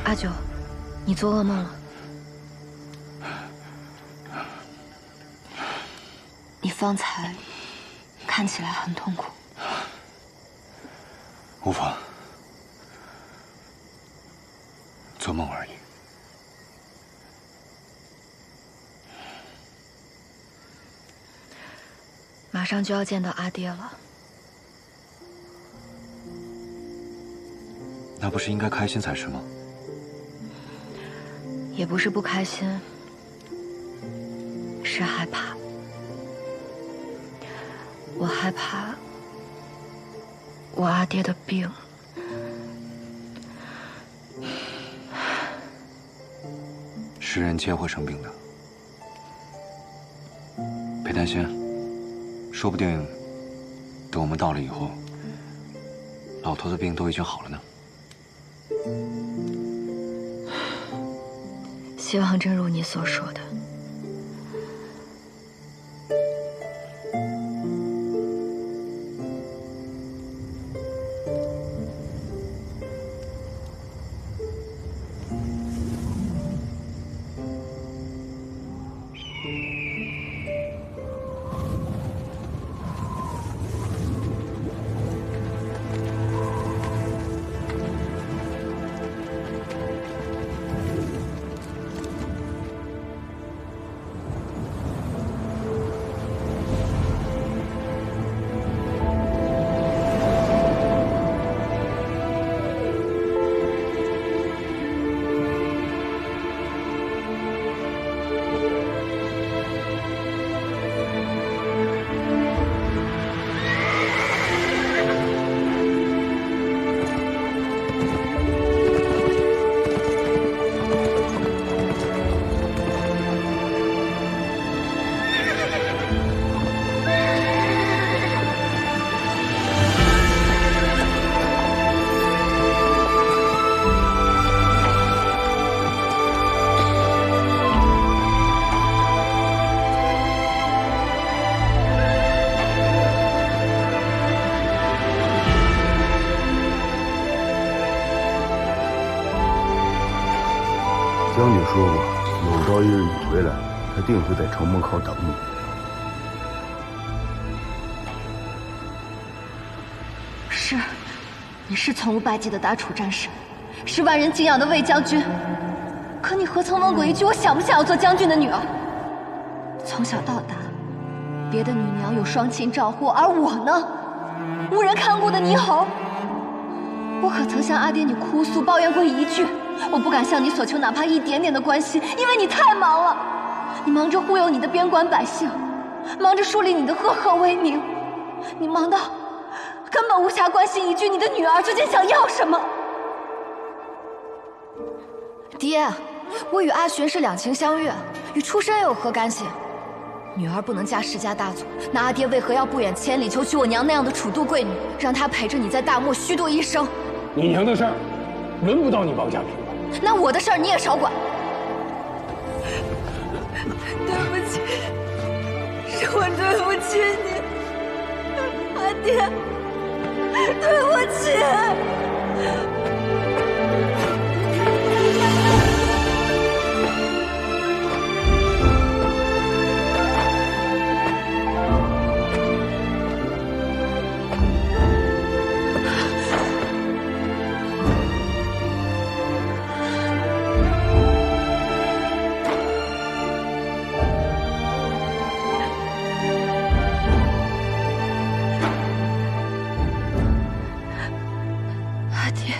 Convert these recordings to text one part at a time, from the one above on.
阿九，你做噩梦了？你方才看起来很痛苦。无妨，做梦而已。马上就要见到阿爹了，那不是应该开心才是吗？也不是不开心，是害怕。我害怕我阿爹的病。是人皆会生病的，别担心，说不定等我们到了以后，老头的病都已经好了呢。希望真如你所说的。将军说过，有朝一日你回来，他定会在城门口等你。是，你是从无败绩的大楚战士，是万人敬仰的魏将军。可你何曾问过一句我想不想要做将军的女儿？从小到大，别的女娘有双亲照护，而我呢，无人看顾的泥猴。我可曾向阿爹你哭诉抱怨过一句？我不敢向你索求哪怕一点点的关心，因为你太忙了。你忙着忽悠你的边关百姓，忙着树立你的赫赫威名，你忙到根本无暇关心一句你的女儿究竟想要什么。爹，我与阿寻是两情相悦，与出身又有何干系？女儿不能嫁世家大族，那阿爹为何要不远千里求娶我娘那样的楚都贵女，让她陪着你在大漠虚度一生？你娘的事儿，轮不到你王家平了。那我的事儿你也少管。对不起，是我对不起你，阿爹，对不起。阿爹，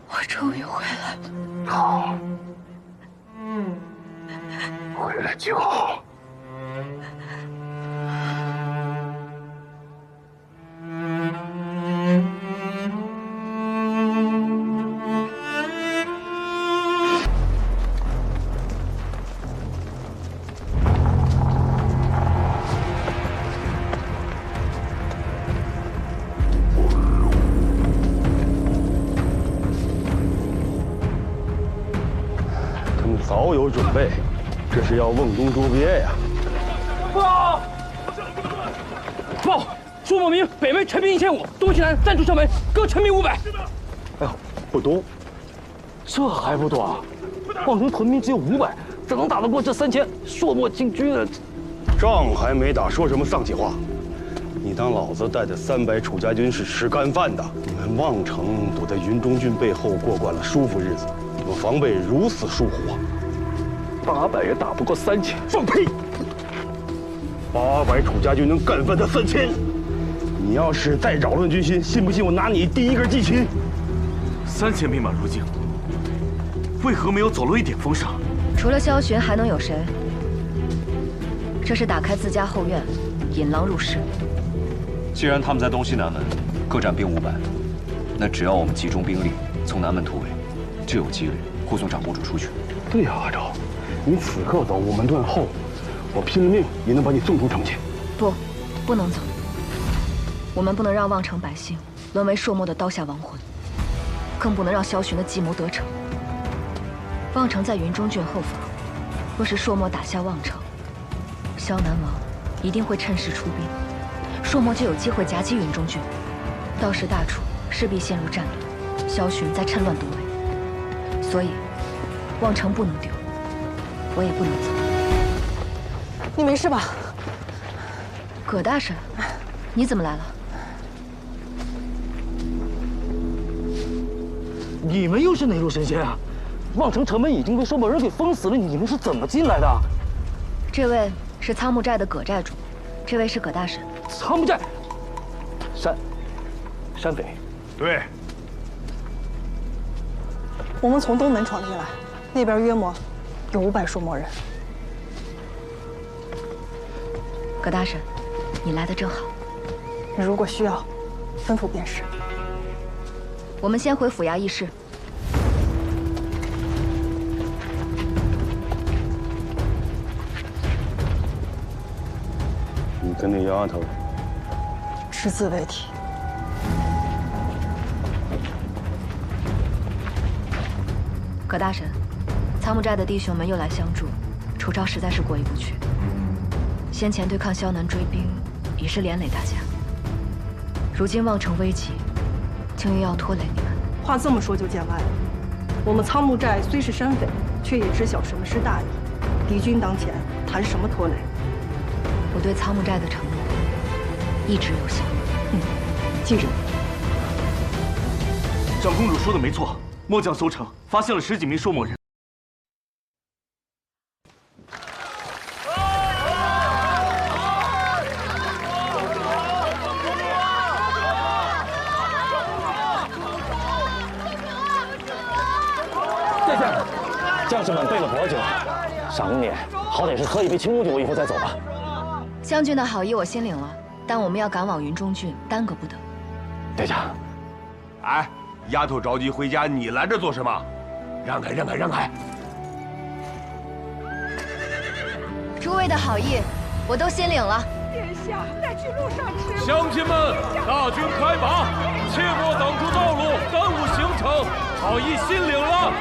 我终于回来了。好，回来就好。早有准备，这是要瓮中捉鳖呀！报！报！苏某明北门陈兵1500，东西南暂出城门，各陈兵500。哎呦，不多。这还不多啊？望城屯兵只有500，怎能打得过这3000朔漠禁军啊？仗还没打，说什么丧气话？你当老子带的300楚家军是吃干饭的？你们望城躲在云中郡背后过惯了舒服日子，你们防备如此疏忽啊！800也打不过3000，放屁！800楚家军能干翻他3000，你要是再扰乱军心，信不信我拿你第一根鸡群？3000兵马入境，为何没有走漏一点风声？除了萧巡，还能有谁？这是打开自家后院，引狼入室。既然他们在东西南门各占兵500，那只要我们集中兵力从南门突围，就有几率护送长公主出去。对呀，阿昭，你此刻走，我们断后，我拼了命也能把你送出城去。不能走。我们不能让望城百姓沦为朔漠的刀下亡魂，更不能让萧巡的计谋得逞。望城在云中郡后方，若是朔漠打下望城，萧南王一定会趁势出兵，朔漠就有机会夹击云中郡，到时大楚势必陷入战乱，萧巡再趁乱夺围。所以，望城不能丢，我也不能走。你没事吧？葛大婶，你怎么来了？你们又是哪路神仙啊？望城城门已经被朔漠人给封死了，你们是怎么进来的？这位是仓木寨的葛寨主，这位是葛大婶。仓木寨，山匪。对，我们从东门闯进来，那边约莫有500朔漠人。葛大婶，你来的正好。你如果需要，吩咐便是。我们先回府衙议事。你跟那丫头只字未提。葛大婶，仓木寨的弟兄们又来相助，楚昭实在是过意不去。先前对抗萧南追兵，已是连累大家。如今望城危急，竟又要拖累你们。话这么说就见外了。我们仓木寨虽是山匪，却也知晓什么是大义。敌军当前，谈什么拖累？我对仓木寨的承诺一直有效。记着。长公主说的没错，末将搜城发现了10几名朔漠人。殿下，将士们备了薄酒，赏你好歹是喝一杯清酒，以后再走吧。将军的好意我心领了，但我们要赶往云中郡，耽搁不得。殿下，哎，丫头着急回家，你来这做什么？让开，让开，让开！诸位的好意，我都心领了。殿下，在去路上吃。乡亲们，大军开拔，切莫挡住道路，耽误行程。好意心领了。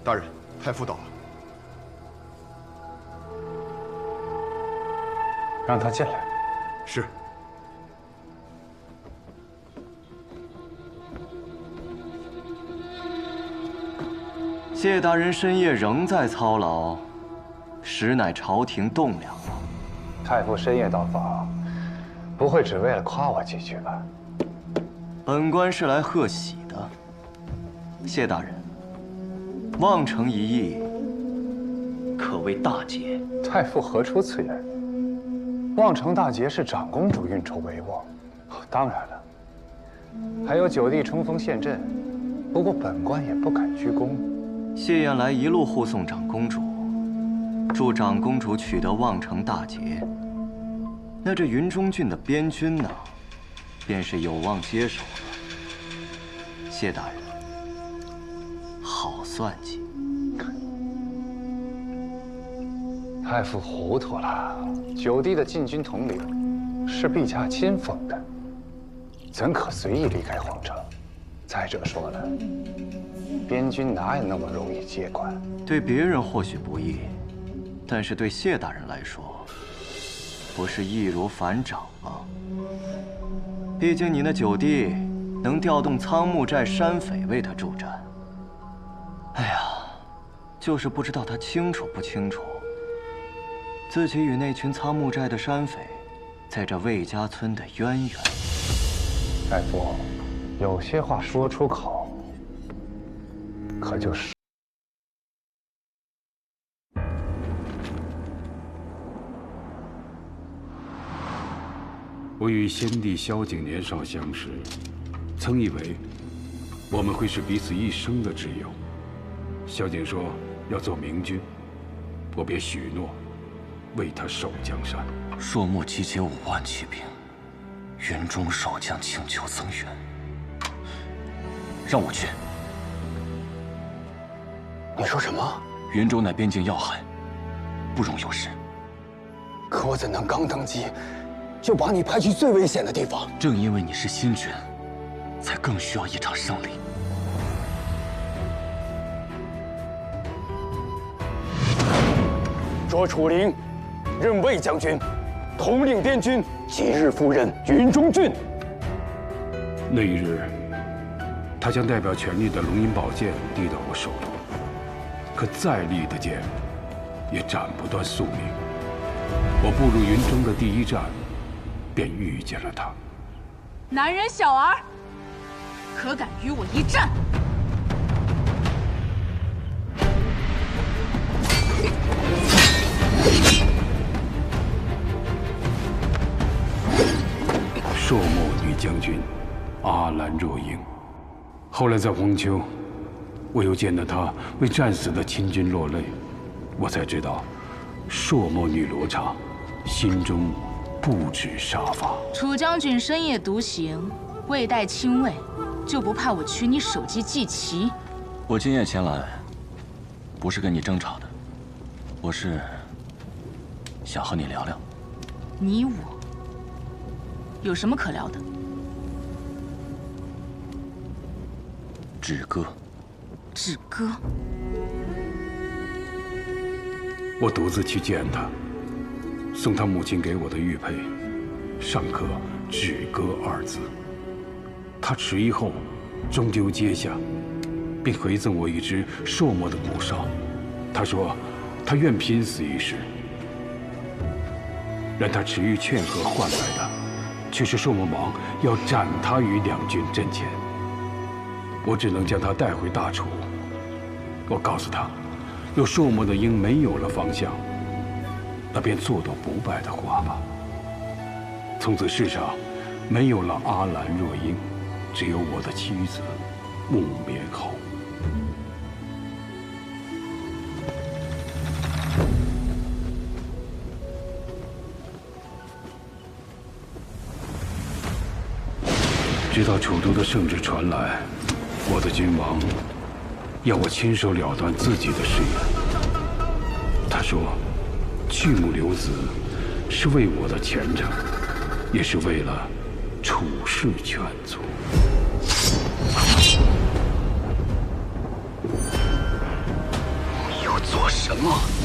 大人，太傅到了。让他进来。是。谢大人深夜仍在操劳，实乃朝廷栋梁啊。太傅深夜到访，不会只为了夸我几句吧？本官是来贺喜的。谢大人，望城一役可谓大捷。太傅何出此言？望城大捷是长公主运筹帷幄，当然了，还有九弟冲锋陷阵，不过本官也不敢居功。谢燕来一路护送长公主，助长公主取得望城大捷。那这云中郡的边军呢，便是有望接手了。谢大人，好算计。太傅糊涂了，九弟的禁军统领是陛下亲封的，怎可随意离开皇城？再者说了，边军哪有那么容易接管？对别人或许不易，但是对谢大人来说，不是易如反掌吗？毕竟你那九弟能调动苍木寨山匪为他助战。哎呀，就是不知道他清楚不清楚，自己与那群苍木寨的山匪，在这魏家村的渊源。太傅，有些话说出口，可就是。我与先帝萧景年少相识，曾以为我们会是彼此一生的挚友。萧景说要做明君，我便许诺为他守江山。朔漠集结5万骑兵，云中守将请求增援，让我去。你说什么？云州乃边境要害，不容有失。可我怎能刚登基，就把你派去最危险的地方？正因为你是新君，才更需要一场胜利。卓楚灵任魏将军，统领边军，即日赴任云中郡。那一日，他将代表权力的龙吟宝剑递到我手中，可再利的剑，也斩不断宿命。我步入云中的第一站，便遇见了他。男人小儿，可敢与我一战？朔漠女将军阿兰若英，后来在荒丘，我又见到她为战死的亲军落泪，我才知道，朔漠女罗刹心中不止杀伐。楚将军深夜独行，未带亲卫，就不怕我取你首级祭旗？我今夜前来，不是跟你争吵的，我是想和你聊聊。你我有什么可聊的？止歌。止歌。我独自去见他，送他母亲给我的玉佩，上刻“止歌”2字。他迟疑后，终究接下，并回赠我一只朔漠的骨哨。他说，他愿拼死一试。然他迟疑劝和换来的，却是朔漠王要斩他于两军阵前。我只能将他带回大楚。我告诉他，若朔漠的鹰没有了方向，那便做朵不败的花吧。从此世上没有了阿兰若英，只有我的妻子木棉后。直到楚都的圣旨传来，我的君王要我亲手了断自己的誓言。他说，去母留子是为我的前程，也是为了楚氏全族。你又做什么？